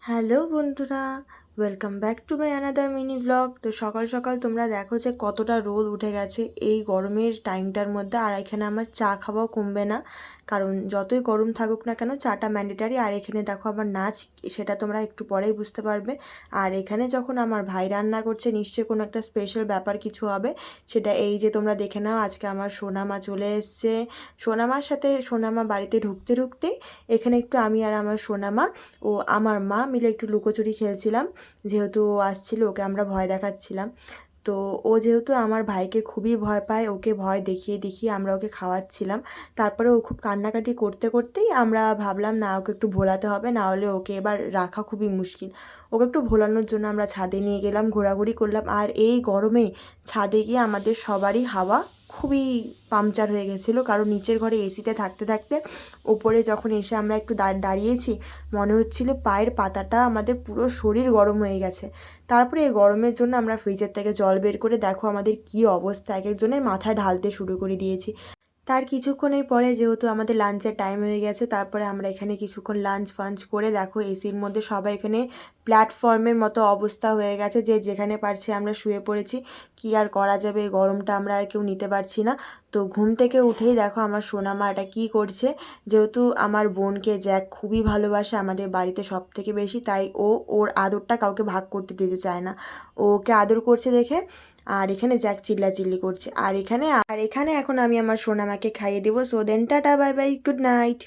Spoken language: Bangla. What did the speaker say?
হ্যালো বন্ধুরা, welcome back to my another mini blog. তো সকাল সকাল তোমরা দেখো যে কতটা রোদ উঠে গেছে এই গরমের টাইমটার মধ্যে। আর এখানে আমার চা খাওয়াও কমবে না, কারণ যতই গরম থাকুক না কেন চাটা ম্যান্ডেটারি। আর এখানে দেখো আমার নাচ, সেটা তোমরা একটু পরেই বুঝতে পারবে। আর এখানে যখন আমার ভাই রান্না করছে, নিশ্চয়ই কোনো একটা স্পেশাল ব্যাপার কিছু হবে। সেটা এই যে তোমরা দেখে নাও, আজকে আমার সোনামা চলে এসছে। সোনামার সাথে সোনামা বাড়িতে ঢুকতে ঢুকতে এখানে একটু আমি আর আমার সোনামা ও আমার মা মিলে একটু লুকোচুরি খেলছিলাম। যেহেতু ও আসছিল, ওকে আমরা ভয় দেখাচ্ছিলাম। তো ও যেহেতু আমার ভাইকে খুবই ভয় পায়, ওকে ভয় দেখিয়ে দেখিয়ে আমরা ওকে খাওয়াচ্ছিলাম। তারপরে ও খুব কান্নাকাটি করতে করতেই আমরা ভাবলাম না, ওকে একটু ভোলাতে হবে, না হলে ওকে এবার রাখা খুবই মুশকিল। ওকে একটু ভোলানোর জন্য আমরা ছাদে নিয়ে গেলাম, ঘোরাঘুরি করলাম। আর এই গরমে ছাদে গিয়ে আমাদের সবারই হাওয়া খুবই পাংচার হয়ে গেছিলো, কারণ নিচের ঘরে এসিতে থাকতে থাকতে ওপরে যখন এসে আমরা একটু দাঁড়িয়েছি, মনে হচ্ছিল পায়ের পাতাটা আমাদের পুরো শরীর গরম হয়ে গেছে। তারপরে এই গরমের জন্য আমরা ফ্রিজের থেকে জল বের করে দেখো আমাদের কী অবস্থা, এক একজনের মাথায় ঢালতে শুরু করে দিয়েছি। তার কিছুক্ষণের পরে যেহেতু আমাদের লাঞ্চের টাইম হয়ে গেছে, তারপরে আমরা এখানে কিছুক্ষণ লাঞ্চ ফাঞ্চ করে দেখো এসির মধ্যে সবাই এখানে প্ল্যাটফর্মের মতো অবস্থা হয়ে গেছে, যে যেখানে পারছি আমরা শুয়ে পড়েছি। কি আর করা যাবে, এই গরমটা আমরা আর কেউ নিতে পারছি না। তো ঘুম থেকে উঠেই দেখো আমার সোনামা এটা কী করছে। যেহেতু আমার বোনকে জ্যাক খুবই ভালোবাসে আমাদের বাড়িতে সব থেকে বেশি, তাই ও ওর আদরটা কাউকে ভাগ করতে দিতে চায় না। ওকে আদর করছে দেখে আর এখানে জ্যাক চিল্লাচিল্লি করছে। আর এখানে এখন আমি আমার সোনামাকে খাইয়ে দেবো। So then tata, bye bye, good night.